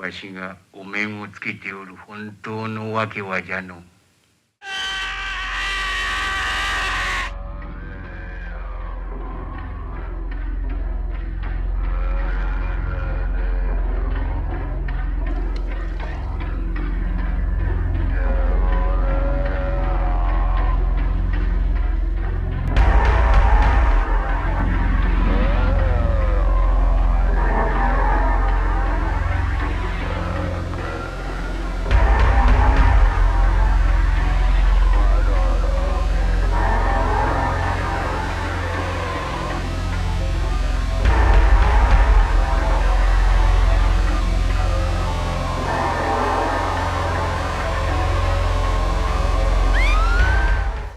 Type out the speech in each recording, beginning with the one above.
わしがお面をつけておる本当のわけはじゃの。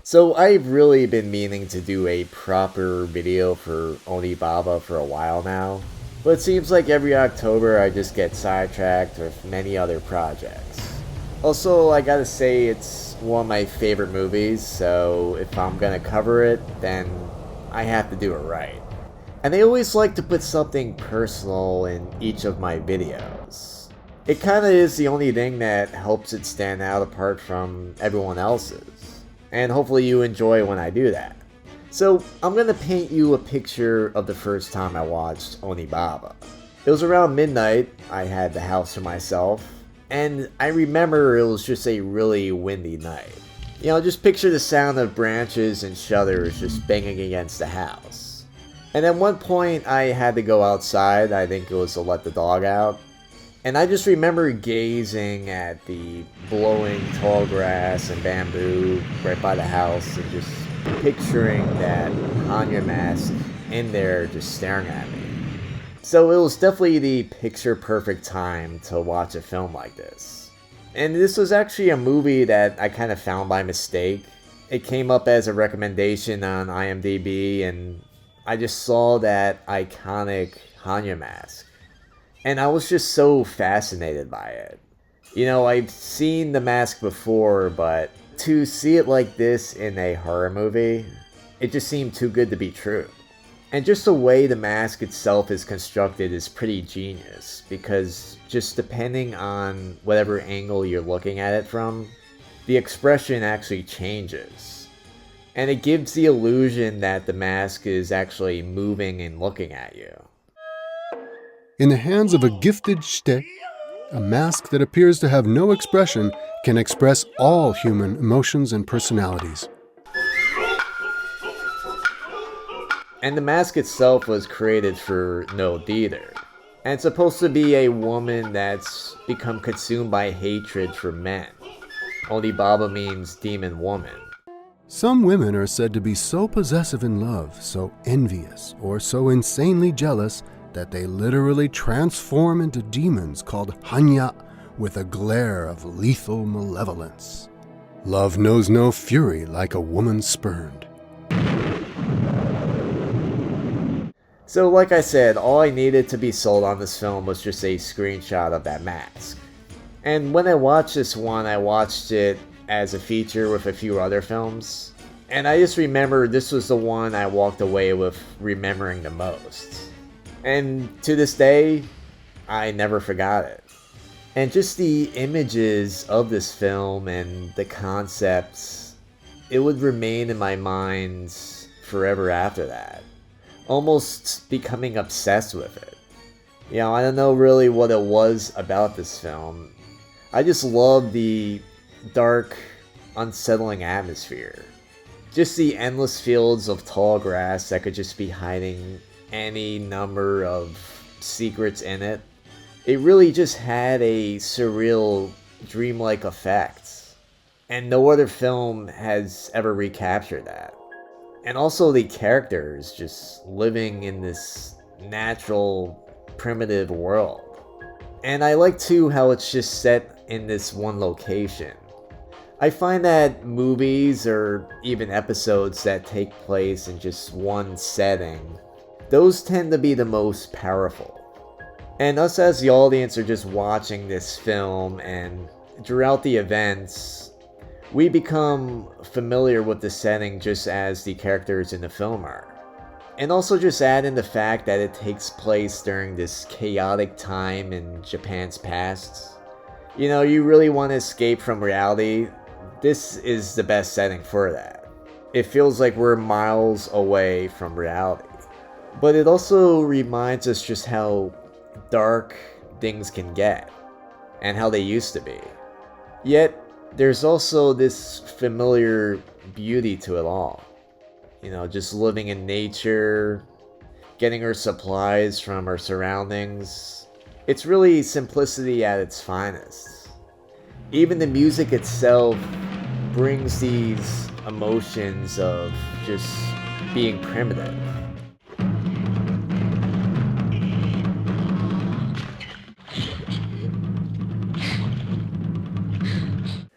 So I've really been meaning to do a proper video for Oni Baba for a while now, but it seems like every October I just get sidetracked with many other projects. Also, I gotta say it's one of my favorite movies, so if I'm gonna cover it, then I have to do it right. And I always like to put something personal in each of my videos. It kinda is the only thing that helps it stand out apart from everyone else's. And hopefully you enjoy when I do that. So I'm gonna paint you a picture of the first time I watched Oni Baba. It was around midnight, I had the house to myself, and I remember it was just a really windy night. You know, just picture the sound of branches and shutters just banging against the house. And at one point I had to go outside, I think it was to let the dog out. And I just remember gazing at the blowing tall grass and bamboo right by the house and just picturing that Hanya mask in there just staring at me. So it was definitely the picture-perfect time to watch a film like this. And this was actually a movie that I kind of found by mistake. It came up as a recommendation on IMDb and I just saw that iconic Hanya mask. And I was just so fascinated by it. You know, I've seen the mask before, but to see it like this in a horror movie, it just seemed too good to be true. And just the way the mask itself is constructed is pretty genius, because just depending on whatever angle you're looking at it from, the expression actually changes. And it gives the illusion that the mask is actually moving and looking at you. In the hands of a gifted shite, a mask that appears to have no expression can express all human emotions and personalities. And the mask itself was created for no theater. And it's supposed to be a woman that's become consumed by hatred for men. Oni Baba means demon woman. Some women are said to be so possessive in love, so envious, or so insanely jealous that they literally transform into demons called Hanya with a glare of lethal malevolence. Love knows no fury like a woman spurned. So like I said, all I needed to be sold on this film was just a screenshot of that mask. And when I watched this one, I watched it as a feature with a few other films. And I just remember this was the one I walked away with remembering the most. And to this day, I never forgot it. And just the images of this film and the concepts, it would remain in my mind forever after that. Almost becoming obsessed with it. You know, I don't know really what it was about this film. I just love the dark, unsettling atmosphere. Just the endless fields of tall grass that could just be hiding any number of secrets in it. It really just had a surreal, dreamlike effect. And no other film has ever recaptured that. And also the characters just living in this natural, primitive world. And I like too how it's just set in this one location. I find that movies or even episodes that take place in just one setting, those tend to be the most powerful. And us as the audience are just watching this film, and throughout the events, we become familiar with the setting just as the characters in the film are. And also just add in the fact that it takes place during this chaotic time in Japan's past. You know, you really want to escape from reality, this is the best setting for that. It feels like we're miles away from reality. But it also reminds us just how dark things can get, and how they used to be. Yet, there's also this familiar beauty to it all. You know, just living in nature, getting our supplies from our surroundings. It's really simplicity at its finest. Even the music itself brings these emotions of just being primitive.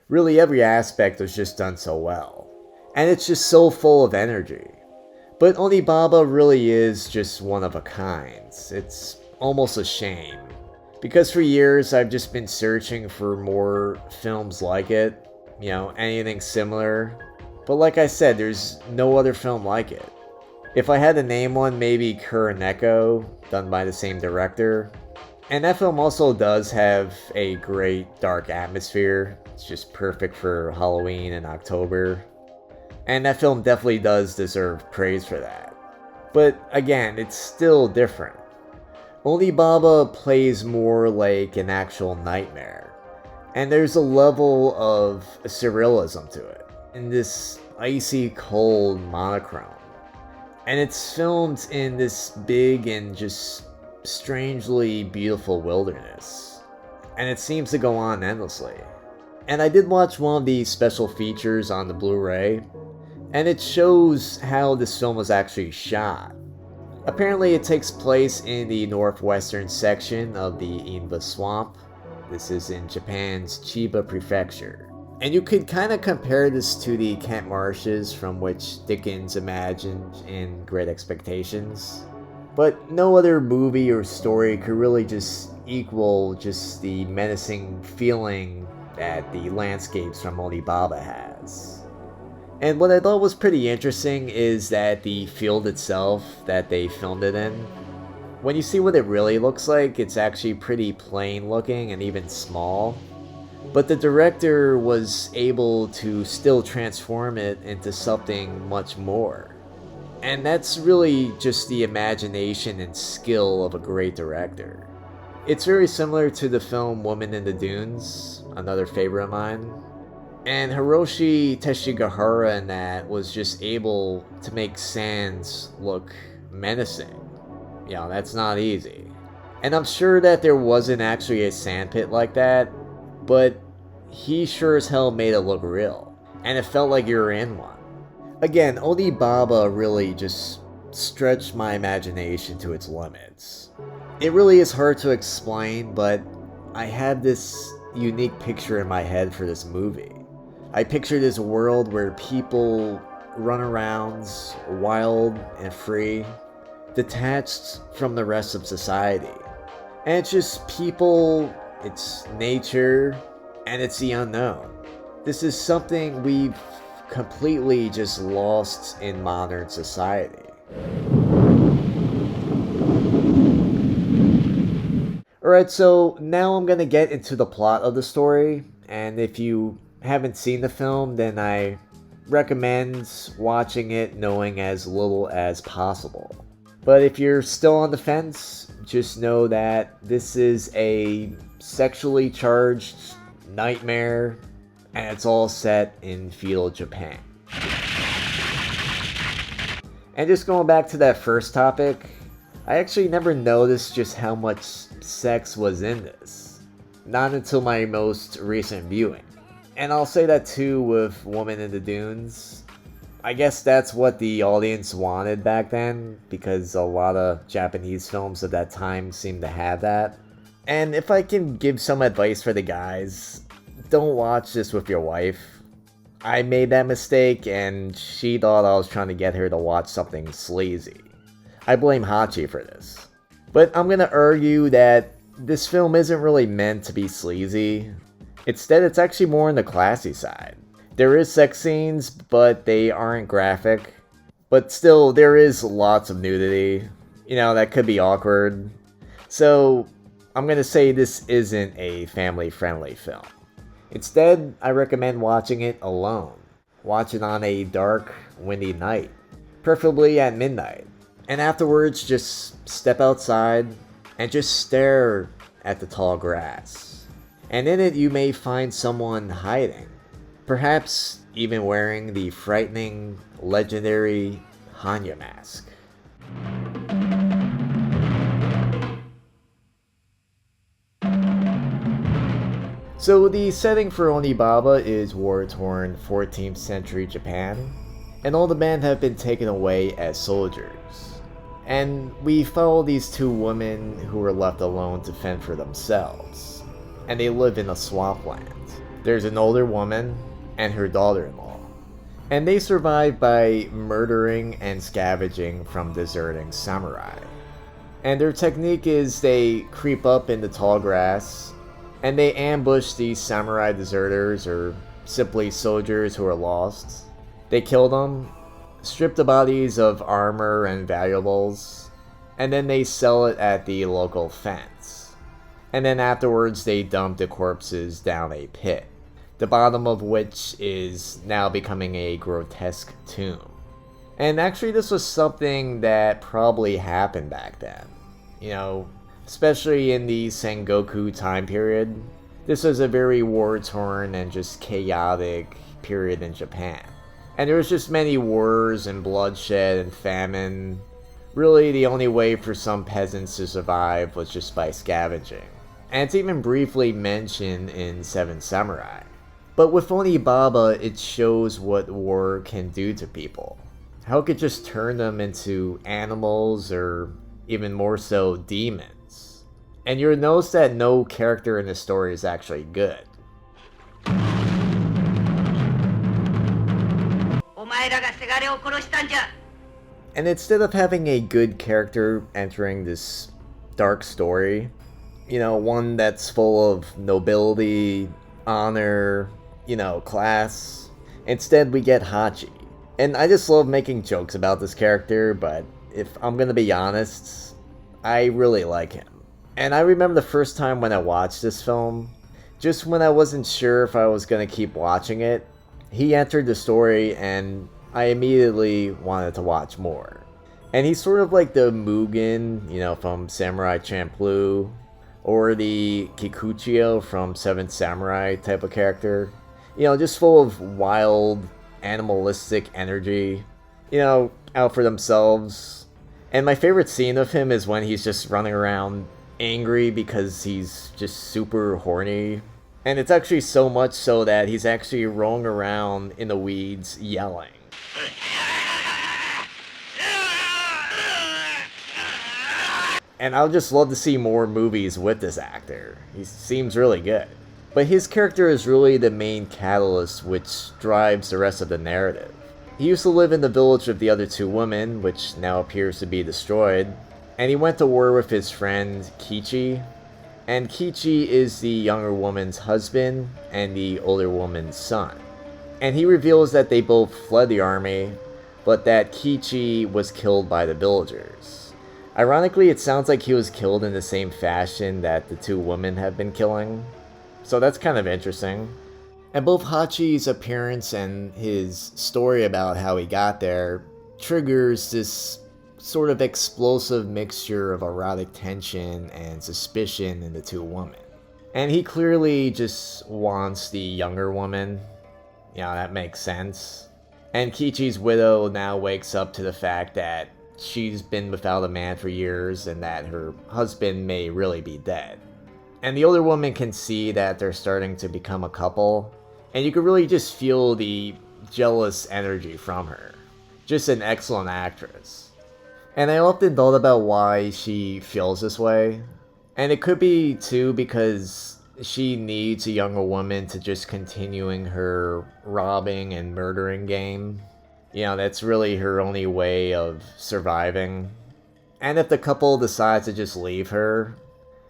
Really, every aspect was just done so well. And it's just so full of energy. But Oni Baba really is just one of a kind. It's almost a shame. Because for years I've just been searching for more films like it. You know, anything similar. But like I said, there's no other film like it. If I had to name one, maybe Kuroneko, done by the same director. And that film also does have a great dark atmosphere. It's just perfect for Halloween in October. And that film definitely does deserve praise for that. But again, it's still different. Oni Baba plays more like an actual nightmare. And there's a level of surrealism to it. In this icy cold monochrome. And it's filmed in this big and just strangely beautiful wilderness. And it seems to go on endlessly. And I did watch one of the special features on the Blu-ray, and it shows how this film was actually shot. Apparently it takes place in the northwestern section of the Inba Swamp. This is in Japan's Chiba Prefecture. And you could kind of compare this to the Kemp marshes from which Dickens imagined in Great Expectations. But no other movie or story could really just equal just the menacing feeling that the landscapes from Oni Baba has. And what I thought was pretty interesting is that the field itself that they filmed it in, when you see what it really looks like, it's actually pretty plain looking and even small. But the director was able to still transform it into something much more. And that's really just the imagination and skill of a great director. It's very similar to the film Woman in the Dunes, another favorite of mine. And Hiroshi Teshigahara in that was just able to make sands look menacing. You know, that's not easy. And I'm sure that there wasn't actually a sandpit like that, but he sure as hell made it look real. And it felt like you were in one. Again, Oni Baba really just stretched my imagination to its limits. It really is hard to explain, but I have this unique picture in my head for this movie. I picture this world where people run around wild and free, detached from the rest of society. And it's just people, it's nature, and it's the unknown. This is something we've completely just lost in modern society. Alright, so now I'm gonna get into the plot of the story, and if you haven't seen the film, then I recommend watching it knowing as little as possible. But if you're still on the fence, just know that this is a sexually charged nightmare, and it's all set in feudal Japan. And just going back to that first topic, I actually never noticed just how much sex was in this. Not until my most recent viewing. And I'll say that too with Woman in the Dunes. I guess that's what the audience wanted back then, because a lot of Japanese films at that time seemed to have that. And if I can give some advice for the guys, don't watch this with your wife. I made that mistake and she thought I was trying to get her to watch something sleazy. I blame Hachi for this. But I'm gonna argue that this film isn't really meant to be sleazy. Instead, it's actually more on the classy side. There is sex scenes, but they aren't graphic. But still, there is lots of nudity. That could be awkward. So, I'm gonna say this isn't a family-friendly film. Instead, I recommend watching it alone. Watch it on a dark, windy night. Preferably at midnight. And afterwards, just step outside and just stare at the tall grass. And in it, you may find someone hiding. Perhaps even wearing the frightening, legendary Hanya mask. So the setting for Oni Baba is war-torn 14th century Japan, and all the men have been taken away as soldiers. And we follow these two women who are left alone to fend for themselves, and they live in a swampland. There's an older woman and her daughter-in-law, and they survive by murdering and scavenging from deserting samurai. And their technique is they creep up in the tall grass, and they ambush these samurai deserters or simply soldiers who are lost. They kill them, strip the bodies of armor and valuables, and then they sell it at the local fence. And then afterwards they dump the corpses down a pit, the bottom of which is now becoming a grotesque tomb. And actually this was something that probably happened back then. Especially in the Sengoku time period. This was a very war-torn and just chaotic period in Japan. And there was just many wars and bloodshed and famine. Really, the only way for some peasants to survive was just by scavenging. And it's even briefly mentioned in Seven Samurai. But with Oni Baba, it shows what war can do to people. How it could just turn them into animals or even more so demons. And you'll notice that no character in the story is actually good. And instead of having a good character entering this dark story, one that's full of nobility, honor, class, instead we get Hachi. And I just love making jokes about this character, but if I'm gonna be honest, I really like him. And I remember the first time when I watched this film, just when I wasn't sure if I was gonna keep watching it, he entered the story and I immediately wanted to watch more. And he's sort of like the Mugen, from Samurai Champloo, or the Kikuchiyo from Seventh Samurai type of character. Just full of wild, animalistic energy, out for themselves. And my favorite scene of him is when he's just running around angry because he's just super horny. And it's actually so much so that he's actually rolling around in the weeds yelling. And I'll just love to see more movies with this actor. He seems really good. But his character is really the main catalyst which drives the rest of the narrative. He used to live in the village of the other two women, which now appears to be destroyed, and he went to war with his friend Kichi. And Kichi is the younger woman's husband and the older woman's son. And he reveals that they both fled the army, but that Kichi was killed by the villagers. Ironically, it sounds like he was killed in the same fashion that the two women have been killing. So that's kind of interesting. And both Hachi's appearance and his story about how he got there triggers this sort of explosive mixture of erotic tension and suspicion in the two women. And he clearly just wants the younger woman. That makes sense. And Kichi's widow now wakes up to the fact that she's been without a man for years and that her husband may really be dead. And the older woman can see that they're starting to become a couple, and you can really just feel the jealous energy from her. Just an excellent actress. And I often thought about why she feels this way. And it could be too because she needs a younger woman to just continuing her robbing and murdering game. That's really her only way of surviving. And if the couple decides to just leave her,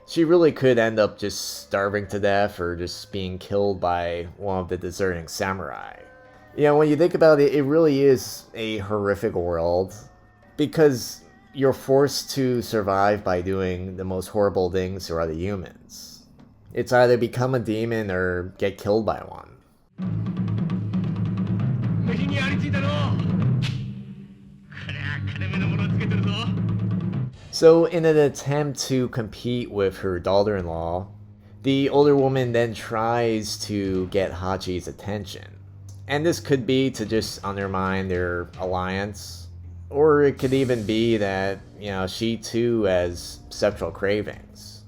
she really could end up just starving to death or just being killed by one of the deserting samurai. You know, when you think about it, it really is a horrific world. Because you're forced to survive by doing the most horrible things to other humans. It's either become a demon or get killed by one. So, in an attempt to compete with her daughter-in-law, the older woman then tries to get Hachi's attention. And this could be to just undermine their alliance, or it could even be that, you know, she too has sexual cravings.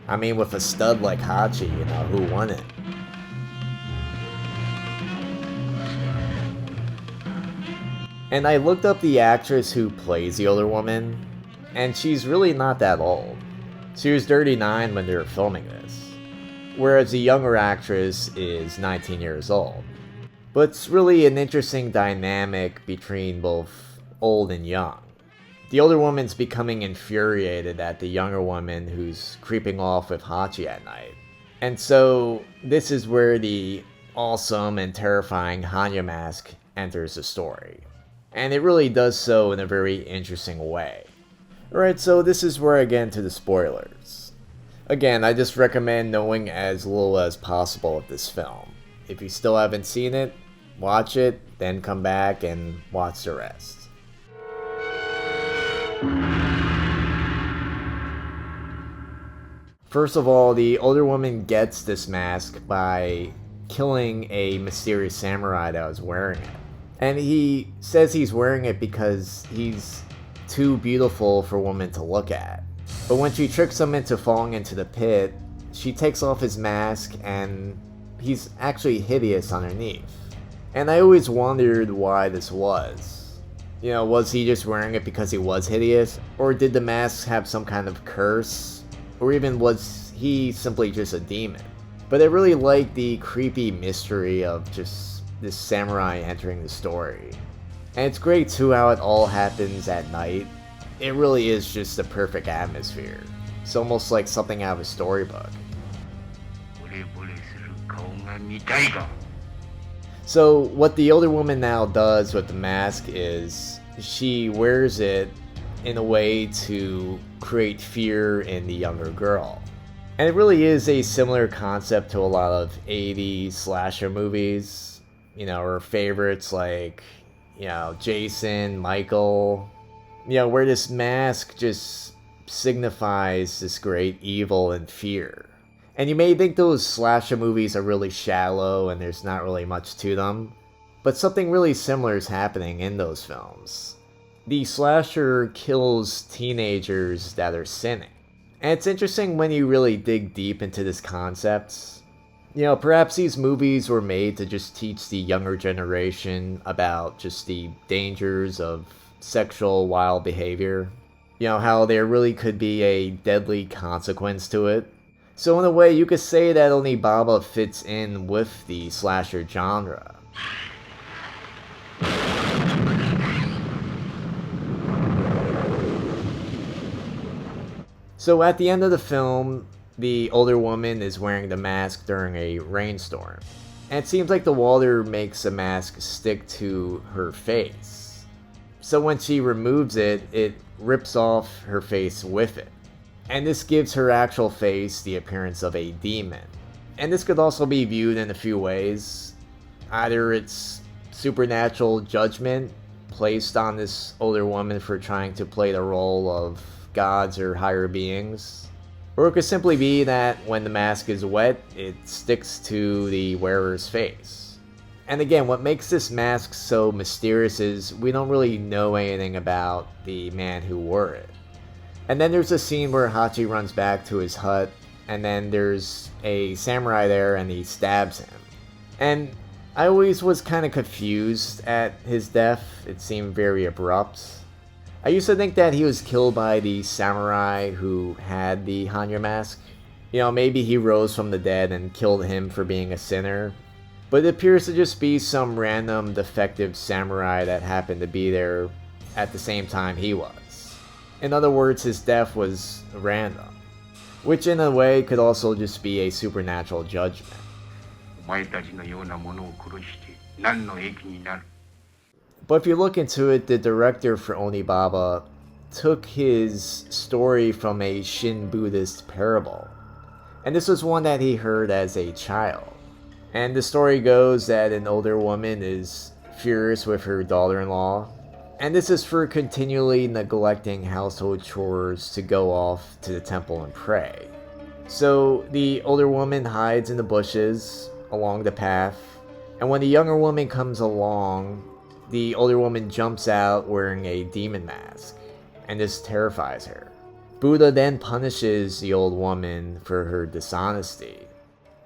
I mean, with a stud like Hachi, you know, who wouldn't? And I looked up the actress who plays the older woman, and she's really not that old. She was 39 when they were filming this, whereas the younger actress is 19 years old. But it's really an interesting dynamic between both old and young. The older woman's becoming infuriated at the younger woman who's creeping off with Hachi at night. And so this is where the awesome and terrifying Hanya mask enters the story. And it really does so in a very interesting way. Alright, so this is where I get into the spoilers. Again, I just recommend knowing as little as possible of this film. If you still haven't seen it, watch it, then come back and watch the rest. First of all, the older woman gets this mask by killing a mysterious samurai that was wearing it. And he says he's wearing it because he's too beautiful for women to look at. But when she tricks him into falling into the pit, she takes off his mask and he's actually hideous underneath. And I always wondered why this was. You know, was he just wearing it because he was hideous? Or did the mask have some kind of curse? Or even was he simply just a demon? But I really like the creepy mystery of just this samurai entering the story. And it's great too how it all happens at night. It really is just the perfect atmosphere. It's almost like something out of a storybook. So what the older woman now does with the mask is she wears it in a way to create fear in the younger girl. And it really is a similar concept to a lot of 80s slasher movies. You know, her favorites like, you know, Jason, Michael. You know, where this mask just signifies this great evil and fear. And you may think those slasher movies are really shallow and there's not really much to them, but something really similar is happening in those films. The slasher kills teenagers that are sinning. And it's interesting when you really dig deep into this concept. You know, perhaps these movies were made to just teach the younger generation about just the dangers of sexual wild behavior. You know, how there really could be a deadly consequence to it. So in a way, you could say that Oni Baba fits in with the slasher genre. So at the end of the film, the older woman is wearing the mask during a rainstorm. And it seems like the water makes the mask stick to her face. So when she removes it, it rips off her face with it. And this gives her actual face the appearance of a demon. And this could also be viewed in a few ways. Either it's supernatural judgment placed on this older woman for trying to play the role of gods or higher beings. Or it could simply be that when the mask is wet, it sticks to the wearer's face. And again, what makes this mask so mysterious is we don't really know anything about the man who wore it. And then there's a scene where Hachi runs back to his hut, and then there's a samurai there and he stabs him. And I always was kind of confused at his death. It seemed very abrupt. I used to think that he was killed by the samurai who had the Hanya mask. You know, maybe he rose from the dead and killed him for being a sinner. But it appears to just be some random defective samurai that happened to be there at the same time he was. In other words, his death was random. Which in a way could also just be a supernatural judgment. 何の益になる。 But if you look into it, the director for Oni Baba took his story from a Shin Buddhist parable. And this was one that he heard as a child. And the story goes that an older woman is furious with her daughter-in-law. And this is for continually neglecting household chores to go off to the temple and pray. So the older woman hides in the bushes along the path. And when the younger woman comes along, the older woman jumps out wearing a demon mask. And this terrifies her. Buddha then punishes the old woman for her dishonesty,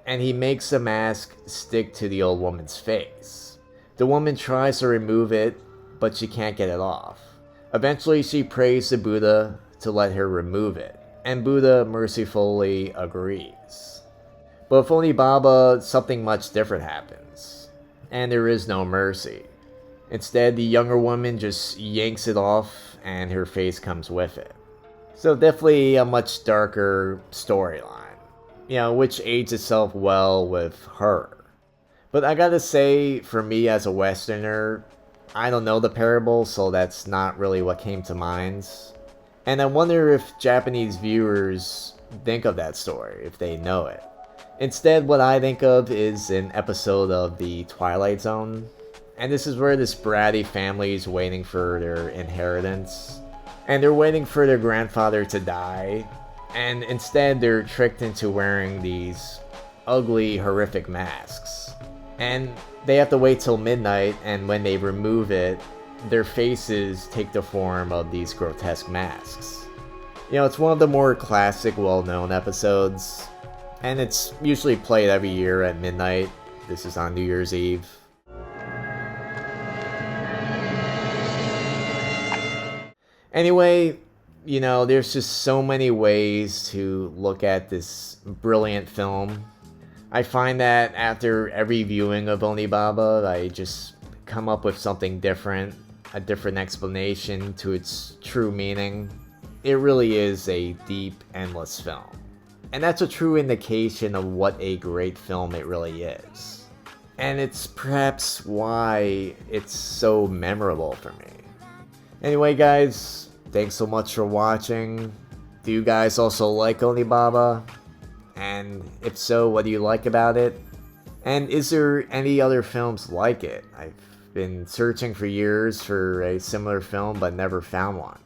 and he makes the mask stick to the old woman's face. The woman tries to remove it, but she can't get it off. Eventually she prays to Buddha to let her remove it, and Buddha mercifully agrees. But with Oni Baba, something much different happens, and there is no mercy. Instead, the younger woman just yanks it off, and her face comes with it. So definitely a much darker storyline, which aids itself well with horror. But I gotta say, for me as a Westerner, I don't know the parable, so that's not really what came to mind. And I wonder if Japanese viewers think of that story, if they know it. Instead, what I think of is an episode of The Twilight Zone. And this is where this bratty family is waiting for their inheritance. And they're waiting for their grandfather to die. And instead they're tricked into wearing these ugly, horrific masks. And they have to wait till midnight, and when they remove it, their faces take the form of these grotesque masks. It's one of the more classic, well-known episodes. And it's usually played every year at midnight. This is on New Year's Eve. Anyway, there's just so many ways to look at this brilliant film. I find that after every viewing of Oni Baba, I just come up with something different, a different explanation to its true meaning. It really is a deep, endless film. And that's a true indication of what a great film it really is. And it's perhaps why it's so memorable for me. Anyway, guys, thanks so much for watching. Do you guys also like Oni Baba? And if so, what do you like about it? And is there any other films like it? I've been searching for years for a similar film but never found one.